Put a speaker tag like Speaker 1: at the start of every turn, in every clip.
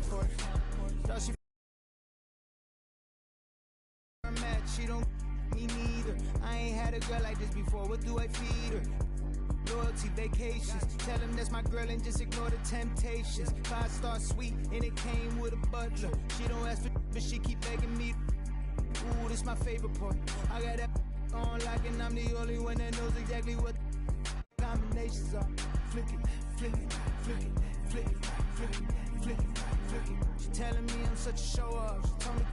Speaker 1: porch. Thought she mad, she don't me neither. I ain't had a girl like this before, what do I feed her? Loyalty, vacations, tell him that's my girl and just ignore the temptations. 5-star suite and it came with a butler. She don't ask for but she keep begging me. Ooh, this my favorite part. I got that on like and I'm the only one that knows exactly what combinations are. Flick it, flick it, flick it, flick it, flick it, flick it, flick it. She telling me I'm such a show off. She told me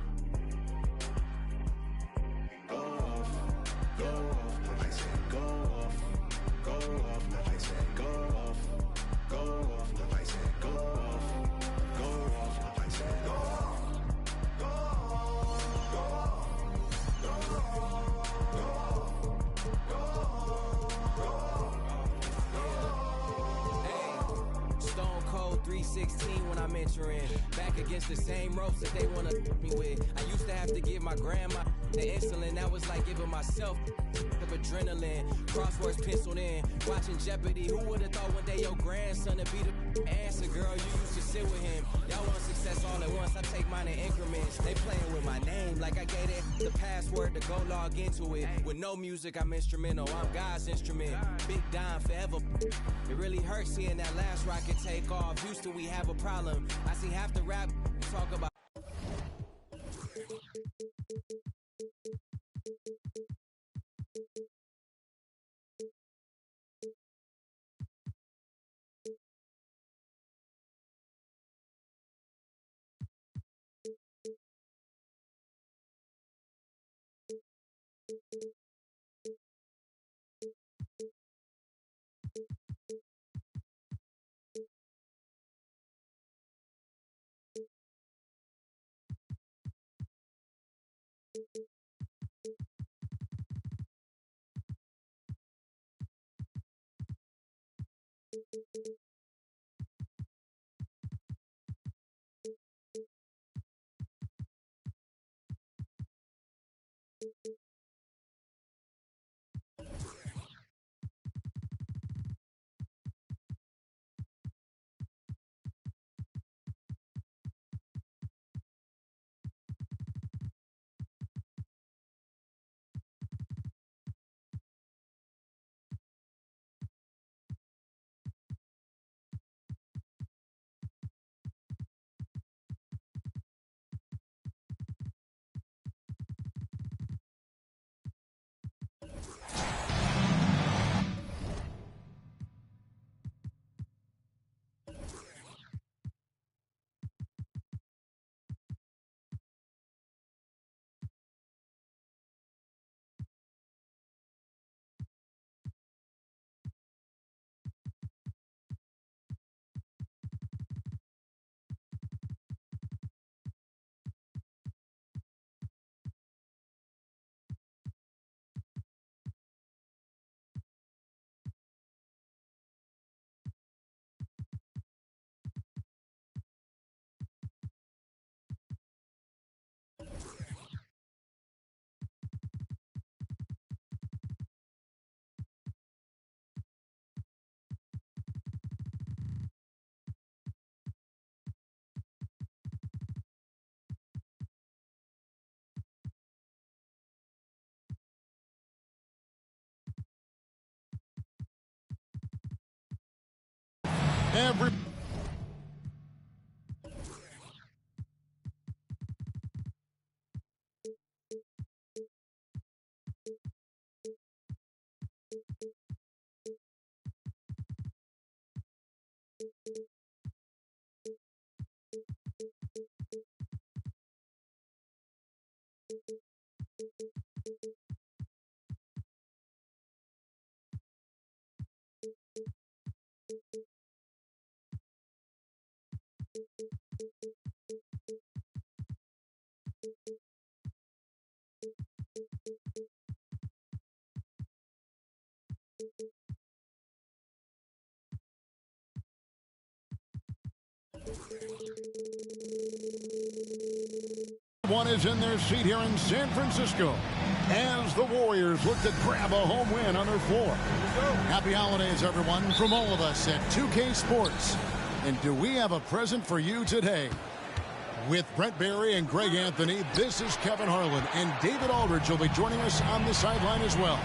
Speaker 2: go off, go off. I said go off, go off. I said go off, go off. I said go off, go off. I said go off.
Speaker 3: Stone Cold 316 when I'm entering. Back against the same ropes that they wanna me with. I used to have to give my grandma the insulin. That was like giving myself of adrenaline. Crosswords penciled in. Watching Jeopardy. Who would've thought one day your grandson would be the answer? Girl, you used to sit with him. Y'all want success all at once. I take mine in increments. They playing with my name like I gave it the password to go log into it. With no music, I'm instrumental. I'm God's instrument. Big Don forever. It really hurts seeing that last rocket take off. Houston, we have a problem. I see half the rap talk about.
Speaker 4: Every one is in their seat here in San Francisco as the Warriors look to grab a home win on their floor. Happy holidays, everyone, from all of us at 2K Sports. And do we have a present for you today? With Brent Barry and Greg Anthony, this is Kevin Harlan, and David Aldridge will be joining us on the sideline as well.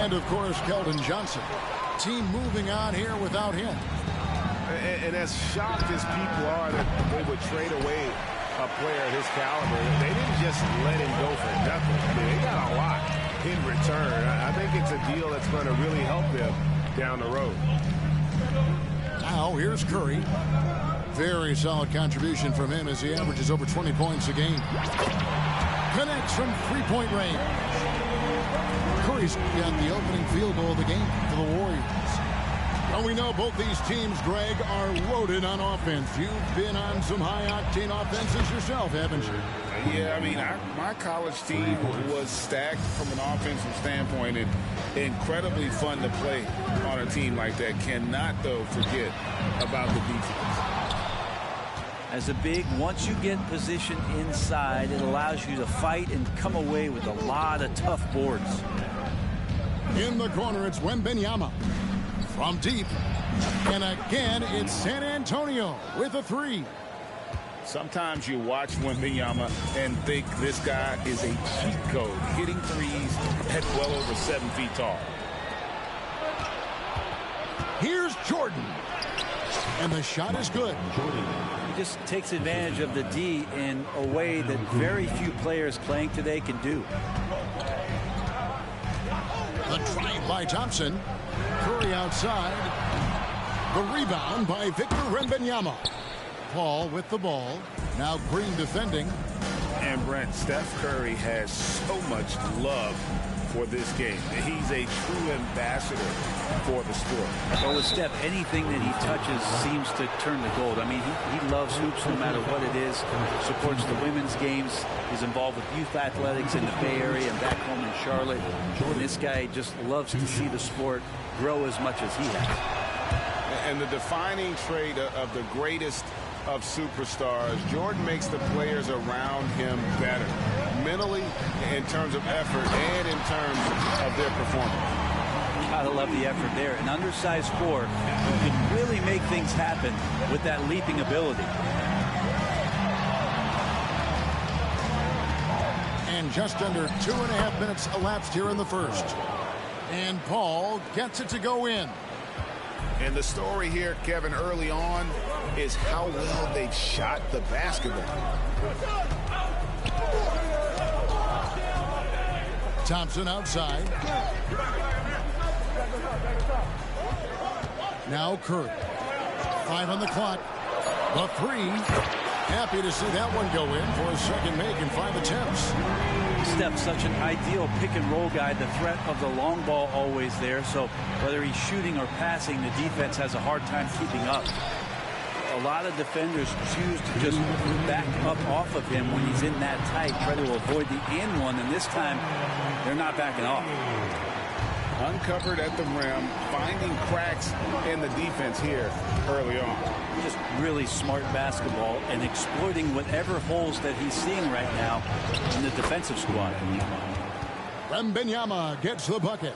Speaker 4: And, of course, Keldon Johnson. Team moving on here without him.
Speaker 5: And as shocked as people are that they would trade away a player of his caliber, they didn't just let him go for nothing. I mean, they got a lot in return. I think it's a deal that's going to really help them down the road.
Speaker 4: Now, here's Curry. Very solid contribution from him as he averages over 20 points a game. Connects from three-point range. Curry's got the opening field goal of the game for the Warriors. Well, we know both these teams, Greg, are loaded on offense. You've been on some high-octane offenses yourself, haven't you?
Speaker 6: Yeah, I mean, my college team was stacked from an offensive standpoint and incredibly fun to play on a team like that. Cannot, though, forget about the defense.
Speaker 7: As a big, once you get positioned inside, it allows you to fight and come away with a lot of tough boards.
Speaker 4: In the corner, it's Wembanyama. From deep. And again, it's San Antonio with a three.
Speaker 6: Sometimes you watch Wembanyama and think this guy is a cheat code, hitting threes at well over 7 feet tall.
Speaker 4: Here's Jordan. And the shot is good.
Speaker 7: He just takes advantage of the D in a way that very few players playing today can do.
Speaker 4: The drive by Thompson. Curry outside. The rebound by Victor Wembanyama. Paul with the ball. Now Green defending.
Speaker 6: And Brent, Steph Curry has so much love for this game. He's a true ambassador for the sport.
Speaker 7: Well, with Steph, anything that he touches seems to turn to gold. I mean, he loves hoops no matter what it is. Supports the women's games. He's involved with youth athletics in the Bay Area and back home in Charlotte. And this guy just loves to see the sport grow as much as he has.
Speaker 6: And the defining trait of the greatest of superstars, Jordan makes the players around him better, mentally, in terms of effort, and in terms of their performance.
Speaker 7: You gotta love the effort there. An undersized four who can really make things happen with that leaping ability.
Speaker 4: And just under 2.5 minutes elapsed here in the first. And Paul gets it to go in.
Speaker 6: And the story here, Kevin, early on is how well they've shot the basketball.
Speaker 4: Thompson outside. Now Curry. 5 on the clock. The three. Happy to see that one go in for a second make in 5 attempts.
Speaker 7: Steph's such an ideal pick-and-roll guy. The threat of the long ball always there. So whether he's shooting or passing, the defense has a hard time keeping up. A lot of defenders choose to just back up off of him when he's in that tight, try to avoid the and one, and this time they're not backing off.
Speaker 6: Uncovered at the rim, finding cracks in the defense here early on.
Speaker 7: Just really smart basketball and exploiting whatever holes that he's seeing right now in the defensive squad.
Speaker 4: Wembanyama gets the bucket.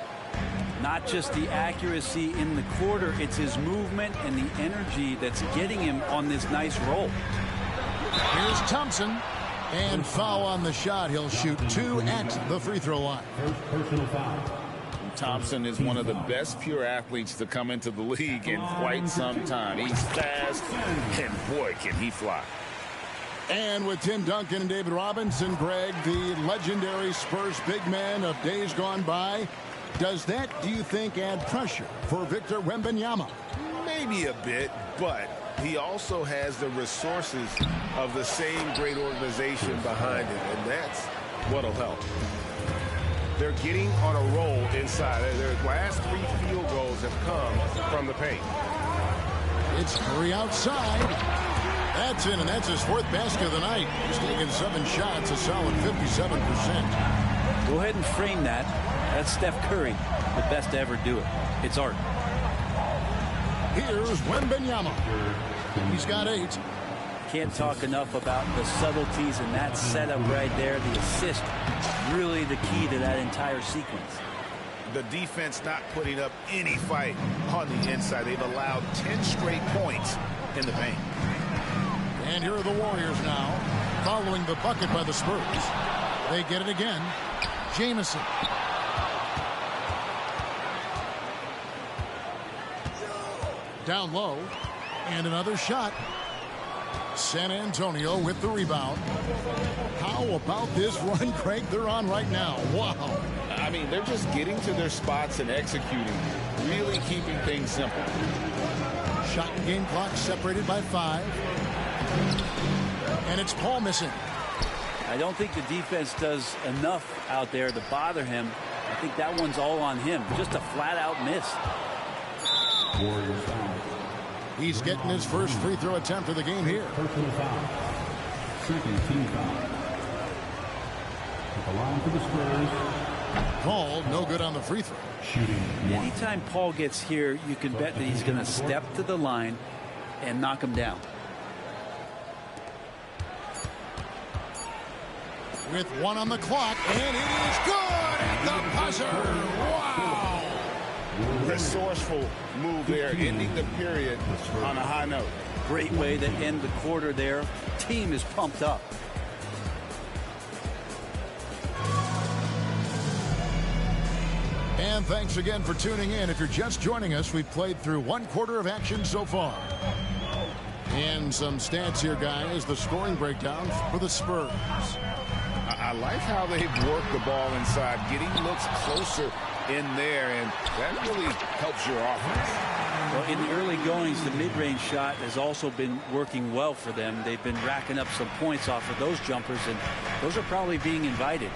Speaker 7: Not just the accuracy in the quarter, it's his movement and the energy that's getting him on this nice roll.
Speaker 4: Here's Thompson. And foul on the shot. He'll shoot 2 at the free throw line.
Speaker 8: Personal foul.
Speaker 6: Thompson is one of the best pure athletes to come into the league in quite some time. He's fast, and boy, can he fly.
Speaker 4: And with Tim Duncan and David Robinson, Greg, the legendary Spurs big man of days gone by, does that, do you think, add pressure for Victor Wembanyama?
Speaker 6: Maybe a bit, but he also has the resources of the same great organization behind him, and that's what'll help. They're getting on a roll inside. Their last 3 field goals have come from the paint.
Speaker 4: It's Curry outside. That's in, and that's his 4th basket of the night. He's taken 7 shots, a solid 57%.
Speaker 7: Go ahead and frame that. That's Steph Curry, the best to ever do it. It's art.
Speaker 4: Here's Wembanyama. He's got 8.
Speaker 7: Can't talk enough about the subtleties in that setup right there. The assist, really the key to that entire sequence.
Speaker 6: The defense not putting up any fight on the inside. They've allowed 10 straight points in the paint.
Speaker 4: And here are the Warriors now, following the bucket by the Spurs. They get it again. Jamison. Down low. And another shot. San Antonio with the rebound. How about this run, Craig, they're on right now? Wow.
Speaker 8: I mean, they're just getting to their spots and executing, really keeping things simple.
Speaker 4: Shot and game clock separated by 5. And it's Paul missing.
Speaker 7: I don't think the defense does enough out there to bother him. I think that one's all on him. Just a flat-out miss.
Speaker 9: Warriors foul.
Speaker 4: He's getting his first free throw attempt of the game here.
Speaker 9: Personal foul. Second team foul. At the line for the Spurs.
Speaker 4: Paul, no good on the free throw.
Speaker 9: Shooting one.
Speaker 7: Anytime Paul gets here, you can bet that he's going to step to the line and knock him down.
Speaker 4: With 1 on the clock, and it is good at the buzzer. Wow.
Speaker 8: Resourceful move there, ending the period on a high note.
Speaker 7: Great way to end the quarter there. Team is pumped up.
Speaker 4: And thanks again for tuning in. If you're just joining us, we've played through 1 quarter of action so far. And some stats here, guys. The scoring breakdown for the Spurs.
Speaker 8: I like how they've worked the ball inside, getting looks closer in there, and that really helps your offense.
Speaker 7: Well, in the early goings, the mid-range shot has also been working well for them. They've been racking up some points off of those jumpers, and those are probably being invited.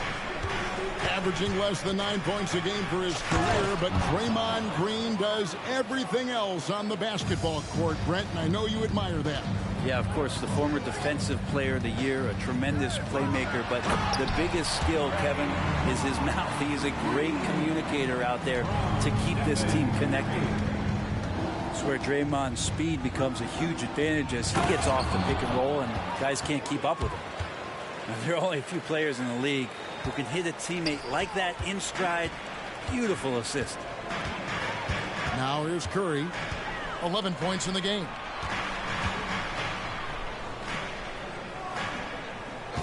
Speaker 4: Averaging less than 9 points a game for his career, but Draymond Green does everything else on the basketball court, Brent, and I know you admire that.
Speaker 7: Yeah, of course, the former defensive player of the year, a tremendous playmaker, but the biggest skill, Kevin, is his mouth. He's a great communicator out there to keep this team connected. It's where Draymond's speed becomes a huge advantage as he gets off the pick and roll and guys can't keep up with him. Now, there are only a few players in the league who can hit a teammate like that in stride. Beautiful assist.
Speaker 4: Now here's Curry. 11 points in the game.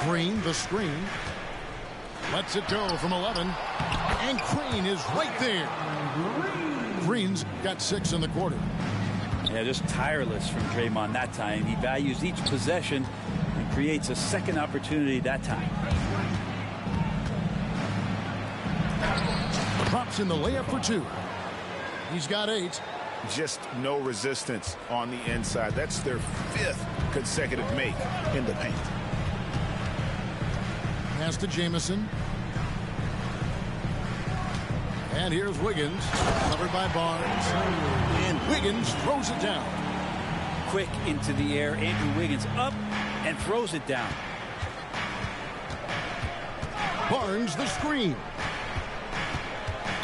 Speaker 4: Green, the screen. Lets it go from 11. And Green is right there. Green's got 6 in the quarter.
Speaker 7: Yeah, just tireless from Draymond that time. He values each possession and creates a second opportunity that time.
Speaker 4: Drops in the layup for 2. He's got 8.
Speaker 6: Just no resistance on the inside. That's their 5th consecutive make in the paint.
Speaker 4: Pass to Jamison. And here's Wiggins, covered by Barnes. And Wiggins throws it down.
Speaker 7: Quick into the air. Andrew Wiggins up and throws it down.
Speaker 4: Barnes the screen.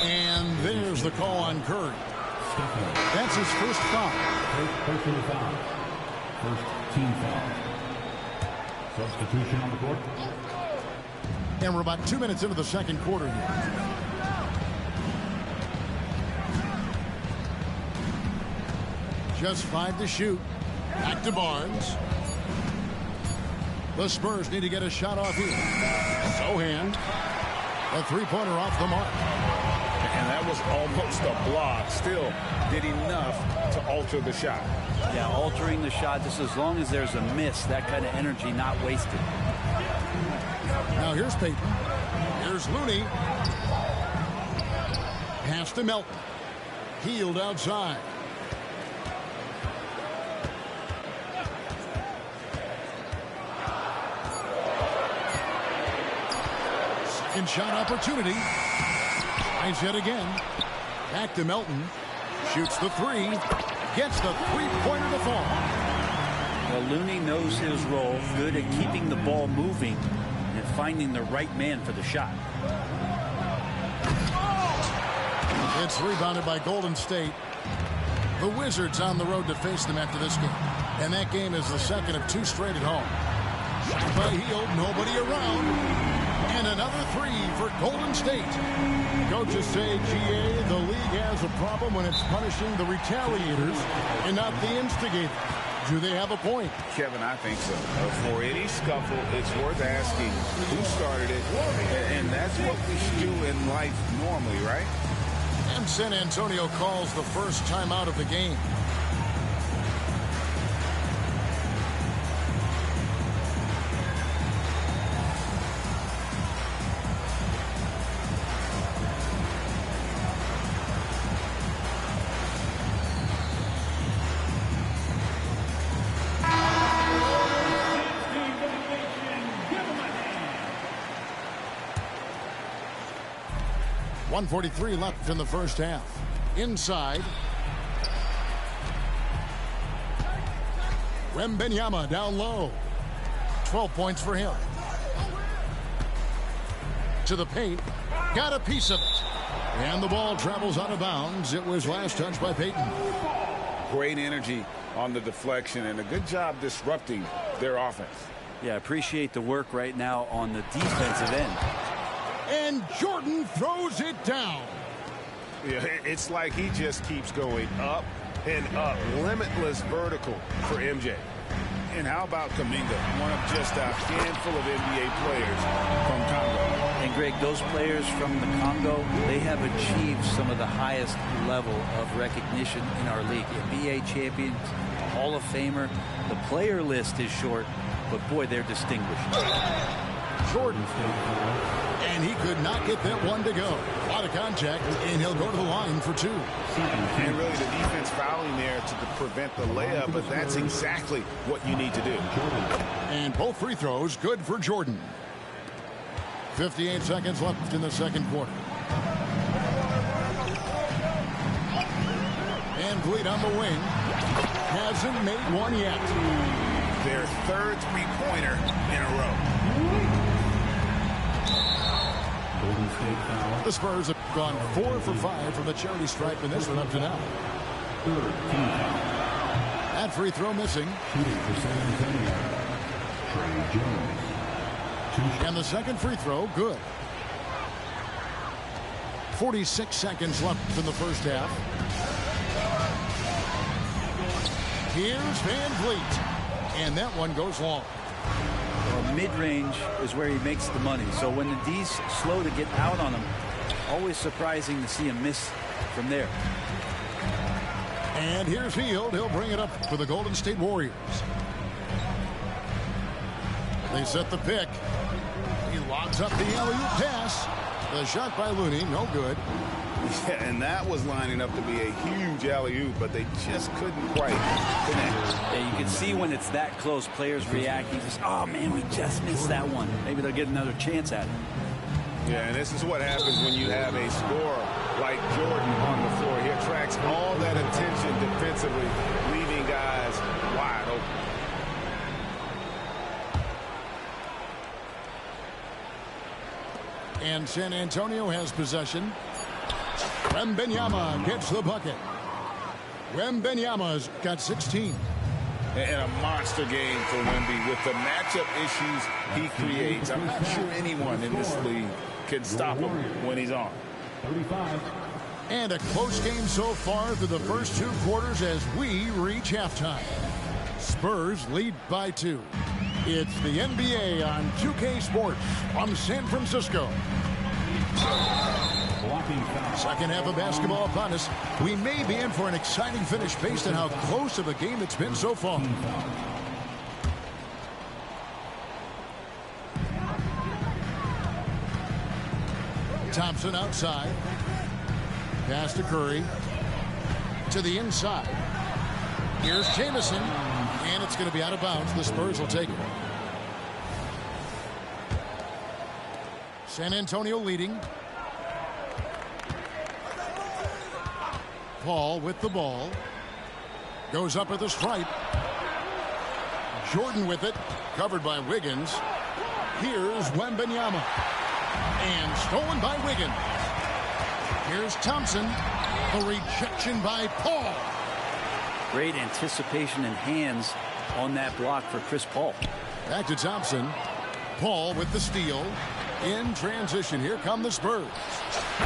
Speaker 4: And there's the call on Curry. That's his first foul.
Speaker 9: First personal foul. First team foul. Substitution on the court.
Speaker 4: And we're about 2 minutes into the second quarter here. Just 5 to shoot. Back to Barnes. The Spurs need to get a shot off here. Sohan. A 3-pointer off the mark.
Speaker 8: And that was almost a block. Still did enough to alter the shot.
Speaker 7: Yeah, altering the shot just as long as there's a miss. That kind of energy not wasted.
Speaker 4: Now here's Payton. Here's Looney. Pass to Melton. Healed outside. Second shot opportunity. Tries yet again. Back to Melton. Shoots the 3. Gets the 3-pointer to fall.
Speaker 7: Well, Looney knows his role. Good at keeping the ball moving and finding the right man for the shot.
Speaker 4: It's rebounded by Golden State. The Wizards on the road to face them after this game. And that game is the second of 2 straight at home. Shot by Hield, nobody around. And another 3 for Golden State. Coaches say, GA, the league has a problem when it's punishing the retaliators and not the instigators. Do they have a point?
Speaker 8: Kevin, I think so. For any scuffle, it's worth asking who started it, and that's what we should do in life normally, right?
Speaker 4: And San Antonio calls the first timeout of the game. .143 left in the first half. Inside. Wembanyama down low. 12 points for him. To the paint. Got a piece of it. And the ball travels out of bounds. It was last touched by Payton.
Speaker 8: Great energy on the deflection and a good job disrupting their offense.
Speaker 7: Yeah, appreciate the work right now on the defensive end.
Speaker 4: And Jordan throws it down.
Speaker 6: Yeah, it's like he just keeps going up and up. Limitless vertical for MJ.
Speaker 8: And how about Kuminga, one of just a handful of NBA players from Congo.
Speaker 7: And Greg, those players from the Congo, they have achieved some of the highest level of recognition in our league. NBA champions, Hall of Famer. The player list is short, but boy, they're distinguished.
Speaker 4: Jordan. And he could not get that one to go. A lot of contact, and he'll go to the line for two.
Speaker 6: And really the defense fouling there to prevent the layup, but that's exactly what you need to do.
Speaker 4: And both free throws good for Jordan. 58 seconds left in the second quarter. Van Vliet on the wing. Hasn't made one yet.
Speaker 8: Their third three-pointer in a row.
Speaker 4: The Spurs have gone 4 for 5 from the charity stripe in this one up to now. That free throw missing. And the second free throw good. 46 seconds left in the first half. Here's Van Vliet. And that one goes long.
Speaker 7: Mid-range is where he makes the money. So when the D's slow to get out on him, always surprising to see him miss from there.
Speaker 4: And here's Hield. He'll bring it up for the Golden State Warriors. They set the pick. He lobs up the alley-oop pass. The shot by Looney, no good.
Speaker 8: Yeah, and that was lining up to be a huge alley-oop, but they just couldn't quite connect.
Speaker 7: Yeah, you can see when it's that close, players reacting. Just, oh, man, we just missed that one. Maybe they'll get another chance at it.
Speaker 6: Yeah, and this is what happens when you have a scorer like Jordan on the floor. He attracts all that attention defensively, leaving guys wide open.
Speaker 4: And San Antonio has possession. Wembanyama gets the bucket. Wembanyama's got 16.
Speaker 8: And a monster game for Wemby with the matchup issues he creates. I'm not sure anyone in this league can stop him when he's on.
Speaker 9: 35.
Speaker 4: And a close game so far through the first two quarters as we reach halftime. Spurs lead by 2. It's the NBA on 2K Sports from San Francisco. Second half of basketball upon us. We may be in for an exciting finish based on how close of a game it's been so far. Thompson outside. Pass to Curry. To the inside. Here's Jamison. And it's going to be out of bounds. The Spurs will take it. San Antonio leading. Paul with the ball. Goes up at the stripe. Jordan with it. Covered by Wiggins. Here's Wembanyama. And stolen by Wiggins. Here's Thompson. The rejection by Paul.
Speaker 7: Great anticipation and hands on that block for Chris Paul.
Speaker 4: Back to Thompson. Paul with the steal. In transition. Here come the Spurs.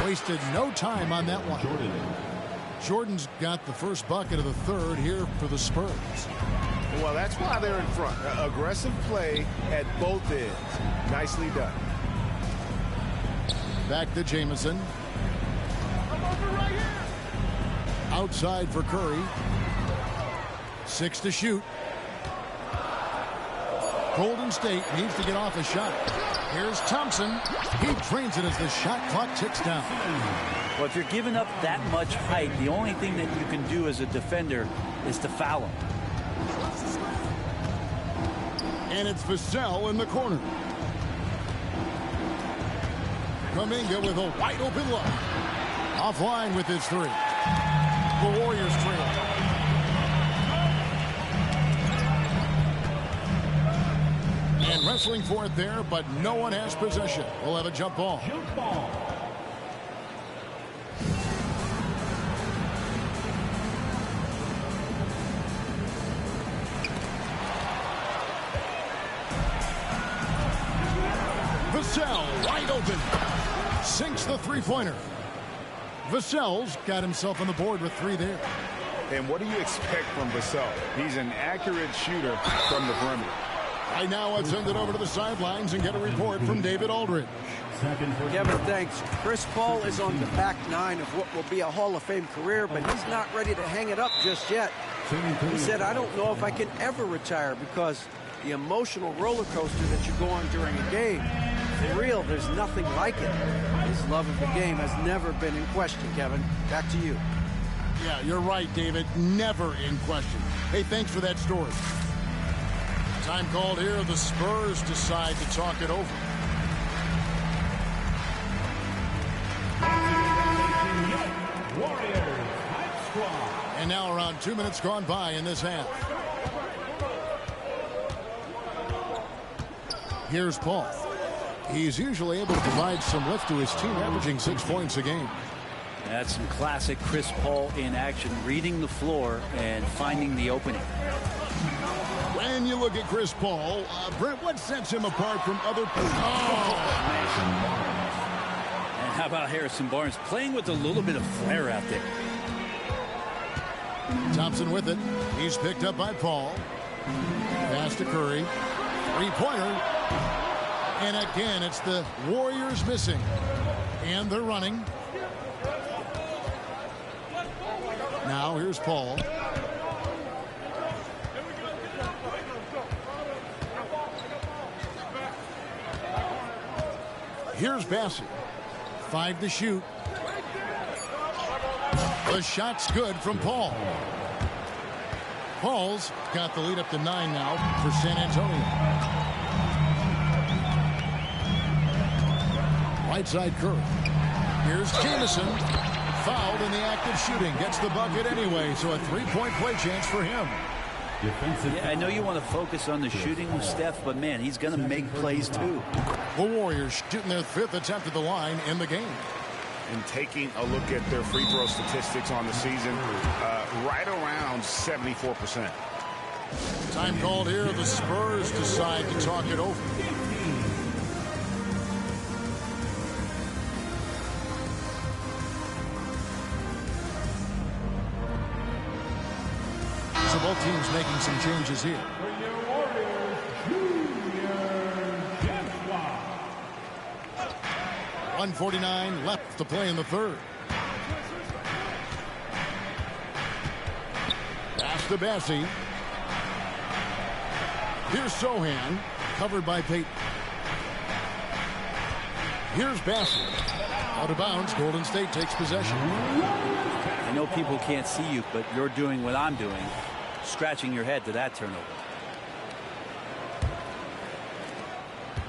Speaker 4: Wasted no time on that one. Jordan's got the first bucket of the third here for the Spurs.
Speaker 5: Well, that's why they're in front. Aggressive play at both ends. Nicely done.
Speaker 4: Back to Jamison. Outside for Curry. 6 to shoot. Golden State needs to get off a shot. Here's Thompson. He drains it as the shot clock ticks down.
Speaker 7: Well, if you're giving up that much height, the only thing that you can do as a defender is to foul him.
Speaker 4: And it's Vassell in the corner. Kuminga with a wide open look. Offline with his 3. The Warriors trail. And wrestling for it there, but no one has possession. We'll have a jump ball. Vassell wide open. Sinks the three-pointer. Vassell's got himself on the board with 3 there.
Speaker 8: And what do you expect from Vassell? He's an accurate shooter from the perimeter.
Speaker 4: Right now, let's send it over to the sidelines and get a report from David Aldridge.
Speaker 10: Kevin, thanks. Chris Paul is on the back 9 of what will be a Hall of Fame career, but he's not ready to hang it up just yet. He said, I don't know if I can ever retire because the emotional roller coaster that you go on during a game, for real, there's nothing like it. His love of the game has never been in question, Kevin. Back to you.
Speaker 4: Yeah, you're right, David. Never in question. Hey, thanks for that story. Time called here. The Spurs decide to talk it over. And now around 2 minutes gone by in this half. Here's Paul. He's usually able to provide some lift to his team, averaging 6 points a game.
Speaker 7: That's some classic Chris Paul in action, reading the floor and finding the opening.
Speaker 4: When you look at Chris Paul, Brent, what sets him apart from other players?
Speaker 7: And how about Harrison Barnes playing with a little bit of flair out there?
Speaker 4: Thompson with it. He's picked up by Paul. Pass to Curry. Three-pointer. And again, it's the Warriors missing. And they're running. Now here's Paul. Here's Bassett. 5 to shoot. The shot's good from Paul. Paul's got the lead up to 9 now for San Antonio. Right side Curry. Here's Jamison. Fouled in the act of shooting. Gets the bucket anyway, so a 3-point play chance for him.
Speaker 7: Yeah, I know you want to focus on the shooting with Steph, but man, he's going to make plays too.
Speaker 4: The Warriors shooting their 5th attempt at the line in the game.
Speaker 8: And taking a look at their free throw statistics on the season, right around 74%.
Speaker 4: Time called here. The Spurs decide to talk it over. So both teams making some changes here. 1:49 left to play in the 3rd. Pass to Bassey. Here's Sohan, covered by Payton. Here's Bassey. Out of bounds, Golden State takes possession.
Speaker 7: I know people can't see you, but you're doing what I'm doing, scratching your head to that turnover.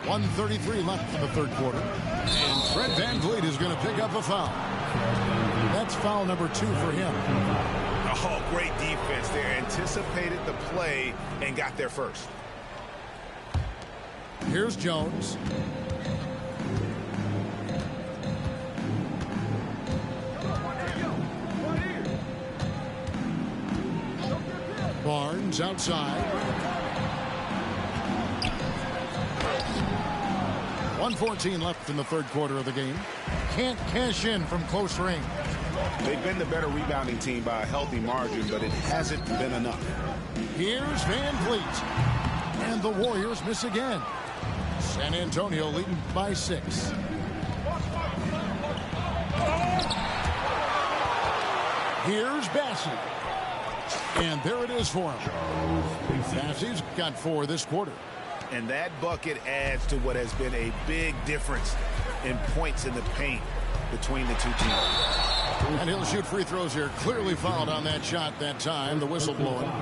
Speaker 4: 1:33 left in the 3rd quarter. And Fred VanVleet is going to pick up a foul. That's foul number 2 for him.
Speaker 5: Oh, great defense there. Anticipated the play and got there first.
Speaker 4: Here's Jones. Barnes outside. 1:14 left in the 3rd quarter of the game. Can't cash in from close range.
Speaker 8: They've been the better rebounding team by a healthy margin, but it hasn't been enough.
Speaker 4: Here's Van Vliet. And the Warriors miss again. San Antonio leading by 6. Here's Bassey. And there it is for him. Bassey's got 4 this quarter.
Speaker 6: And that bucket adds to what has been a big difference in points in the paint between the two teams.
Speaker 4: And he'll shoot free throws here. Clearly fouled on that shot that time. The whistle blowing.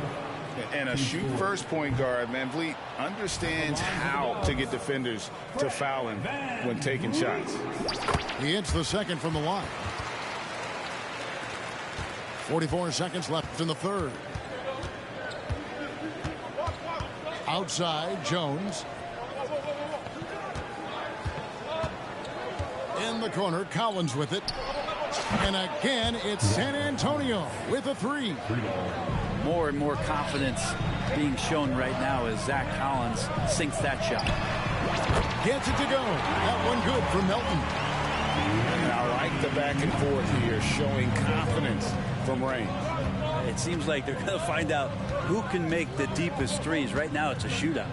Speaker 8: And a shoot-first point guard, Van Vliet, understands how to get defenders to foul him when taking shots.
Speaker 4: He hits the second from the line. 44 seconds left in the third. Outside, Jones. In the corner, Collins with it. And again, it's San Antonio with a 3.
Speaker 7: More and more confidence being shown right now as Zach Collins sinks that shot.
Speaker 4: Gets it to go. That one good from Melton.
Speaker 8: And I like the back and forth here, showing confidence from Rain.
Speaker 7: It seems like they're going to find out who can make the deepest threes. Right now, it's a shootout.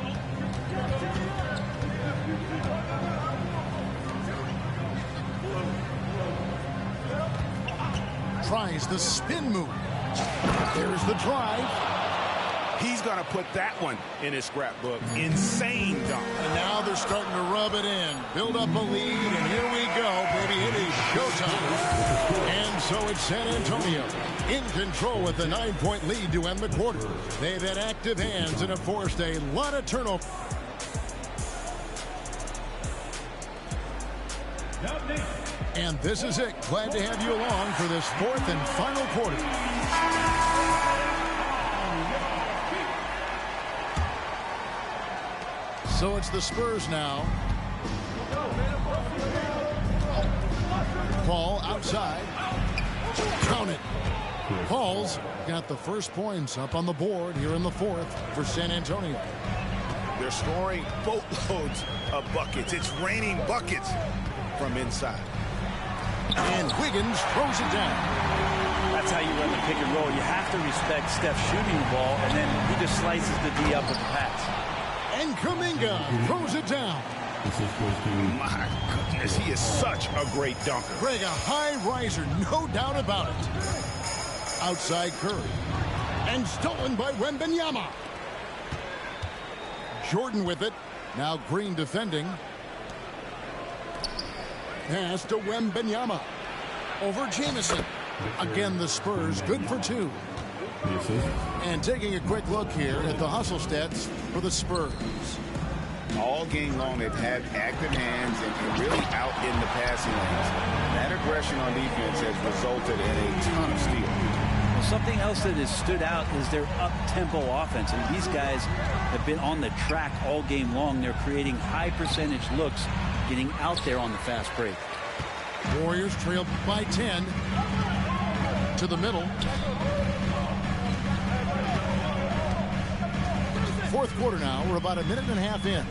Speaker 4: Tries the spin move. There's the drive.
Speaker 6: He's going to put that one in his scrapbook. Insane dunk.
Speaker 4: And now they're starting to rub it in. Build up a lead, and here we go, baby. It is showtime. And so it's San Antonio in control with a 9-point lead to end the quarter. They've had active hands and have forced a lot of turnover. And this is it. Glad to have you along for this 4th and final quarter. So it's the Spurs now. Paul outside. Count it. Paul's got the first points up on the board here in the 4th for San Antonio.
Speaker 6: They're scoring boatloads of buckets. It's raining buckets from inside.
Speaker 4: And Wiggins throws it down.
Speaker 7: That's how you run the pick and roll. You have to respect Steph shooting the ball, and then he just slices the D up with the pass.
Speaker 4: And Kuminga throws it down.
Speaker 6: My goodness, he is such a great dunker.
Speaker 4: Greg, a high riser, no doubt about it. Outside Curry. And stolen by Wembanyama. Jordan with it. Now Green defending. Pass to Wembanyama. Over Jamison. Again, the Spurs good for 2. And taking a quick look here at the hustle stats for the Spurs.
Speaker 8: All game long, they've had active hands and really out in the passing lanes. That aggression on defense has resulted in a ton of steals.
Speaker 7: Well, something else that has stood out is their up-tempo offense. I mean, these guys have been on the track all game long. They're creating high percentage looks, getting out there on the fast break.
Speaker 4: Warriors trail by 10 to the middle. 4th quarter now. We're about a minute and a half in.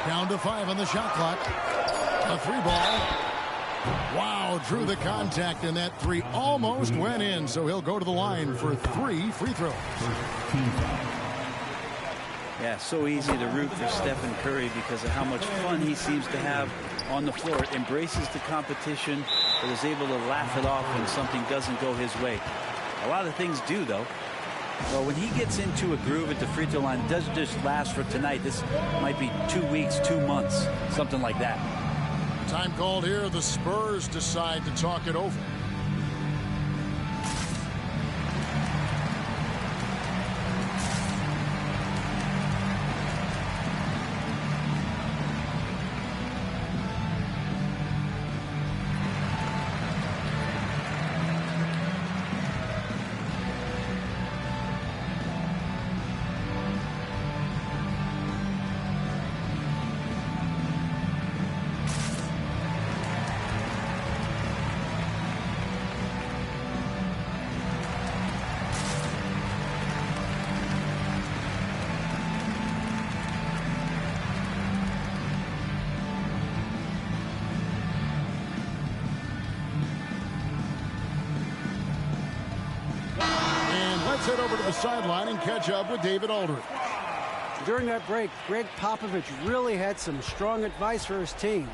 Speaker 4: Down to 5 on the shot clock. A 3-ball. Wow, drew the contact, and that 3 almost went in, so he'll go to the line for 3 free throws.
Speaker 7: Yeah, so easy to root for Stephen Curry because of how much fun he seems to have on the floor. Embraces the competition, but is able to laugh it off when something doesn't go his way. A lot of things do, though. Well, when he gets into a groove at the free throw line, it doesn't just last for tonight. This might be 2 weeks, 2 months, something like that.
Speaker 4: Time called here. The Spurs decide to talk it over. Let's head over to the sideline and catch up with David Aldridge.
Speaker 10: During that break, Greg Popovich really had some strong advice for his team.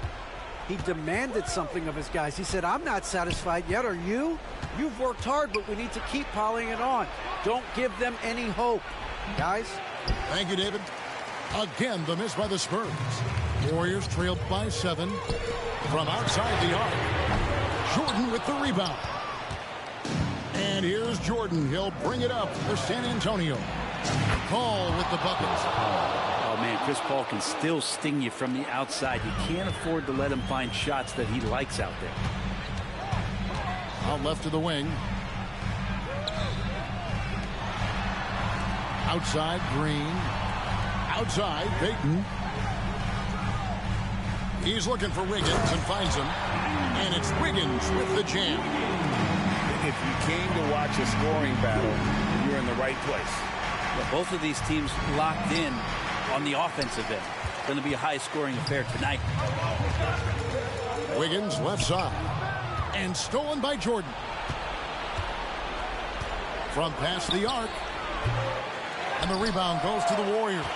Speaker 10: He demanded something of his guys. He said, I'm not satisfied yet. Are you? You've worked hard, but we need to keep piling it on. Don't give them any hope, guys.
Speaker 4: Thank you, David. Again, the miss by the Spurs. Warriors trailed by 7 from outside the arc. Jordan with the rebound. And here's Jordan. He'll bring it up for San Antonio. Paul with the buckets.
Speaker 7: Oh, man, Chris Paul can still sting you from the outside. You can't afford to let him find shots that he likes out there.
Speaker 4: Out left to the wing. Outside, Green. Outside, Payton. He's looking for Wiggins and finds him. And it's Wiggins with the jam.
Speaker 8: If you came to watch a scoring battle, you're in the right place.
Speaker 7: Well, both of these teams locked in on the offensive end. It's going to be a high-scoring affair tonight.
Speaker 4: Wiggins left side. And stolen by Jordan. From past the arc. And the rebound goes to the Warriors.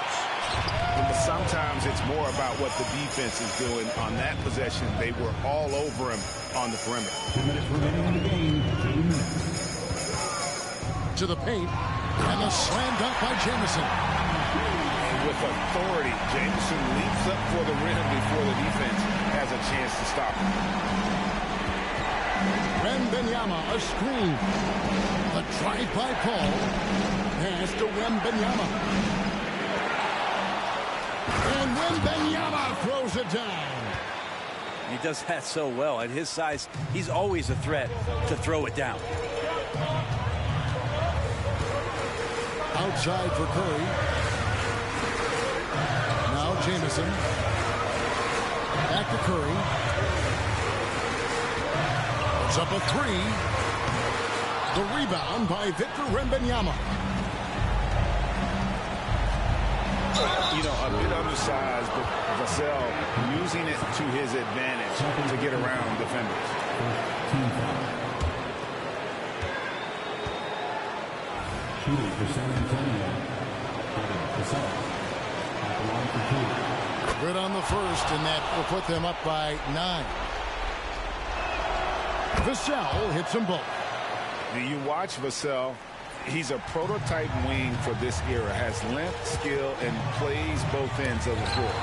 Speaker 8: But sometimes it's more about what the defense is doing on that possession. They were all over him on the perimeter.
Speaker 9: 2 minutes remaining in the game. 2 minutes.
Speaker 4: To the paint. And the slam dunk by Jamison.
Speaker 8: And with authority, Jamison leaps up for the rim before the defense has a chance to stop him.
Speaker 4: Wembanyama, a screen. The drive by Paul. Pass to Wembanyama. And Wembanyama throws it down.
Speaker 7: He does that so well. At his size, he's always a threat to throw it down.
Speaker 4: Outside for Curry. Now Jamison. Back to Curry. It's up a 3. The rebound by Victor Wembanyama.
Speaker 8: You know, a bit undersized, but Vassell using it to his advantage to get around defenders.
Speaker 9: Shooting for San Antonio. Vassell at the line for 2.
Speaker 4: Good on the first, and that will put them up by 9. Vassell hits them both.
Speaker 8: Do you watch Vassell? He's a prototype wing for this era. Has length, skill, and plays both ends of the floor.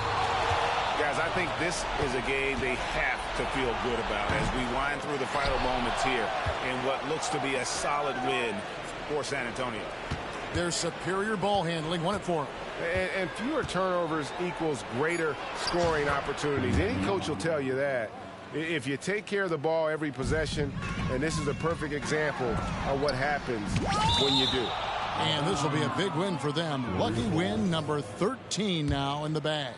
Speaker 8: Guys, I think this is a game they have to feel good about as we wind through the final moments here in what looks to be a solid win for San Antonio.
Speaker 4: Their superior ball handling won it for them.
Speaker 6: And fewer turnovers equals greater scoring opportunities. Any coach will tell you that. If you take care of the ball every possession, and this is a perfect example of what happens when you do.
Speaker 4: And this will be a big win for them. Lucky win number 13 now in the bag.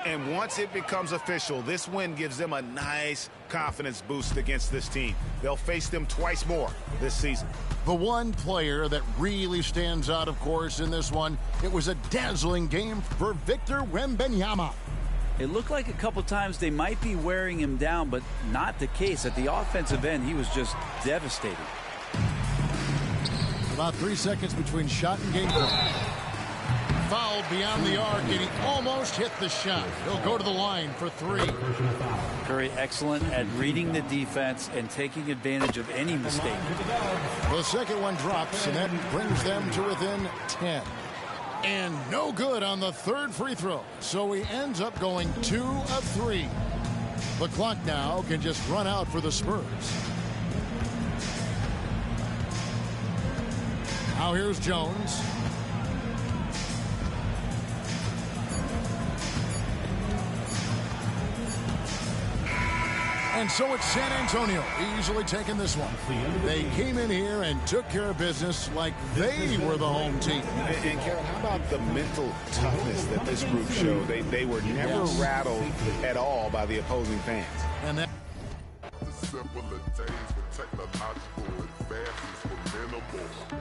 Speaker 8: And once it becomes official, this win gives them a nice confidence boost against this team. They'll face them twice more this season.
Speaker 4: The one player that really stands out, of course, in this one, it was a dazzling game for Victor Wembanyama.
Speaker 7: It looked like a couple times they might be wearing him down, but not the case. At the offensive end, he was just devastating.
Speaker 4: About 3 seconds between shot and game point. Fouled beyond the arc, and he almost hit the shot. He'll go to the line for 3.
Speaker 7: Curry excellent at reading the defense and taking advantage of any mistake.
Speaker 4: The second one drops, and that brings them to within 10. And no good on the third free throw. So he ends up going 2 of 3. The clock now can just run out for the Spurs. Now here's Jones. And so it's San Antonio easily taking this one. They came in here and took care of business like they were the home team.
Speaker 8: And Karen, how about the mental toughness that this group showed? They were never rattled at all by the opposing fans.
Speaker 4: And that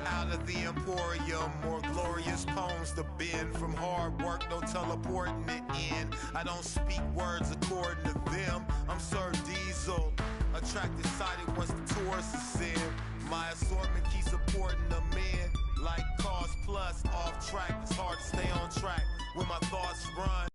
Speaker 11: out of the emporium, more glorious poems to bend from hard work, no teleporting it in. I don't speak words according to them. I'm Sir Diesel, attracted sighted once the tourists is in. My assortment keeps supporting the men. track. It's hard to stay on track when my thoughts run.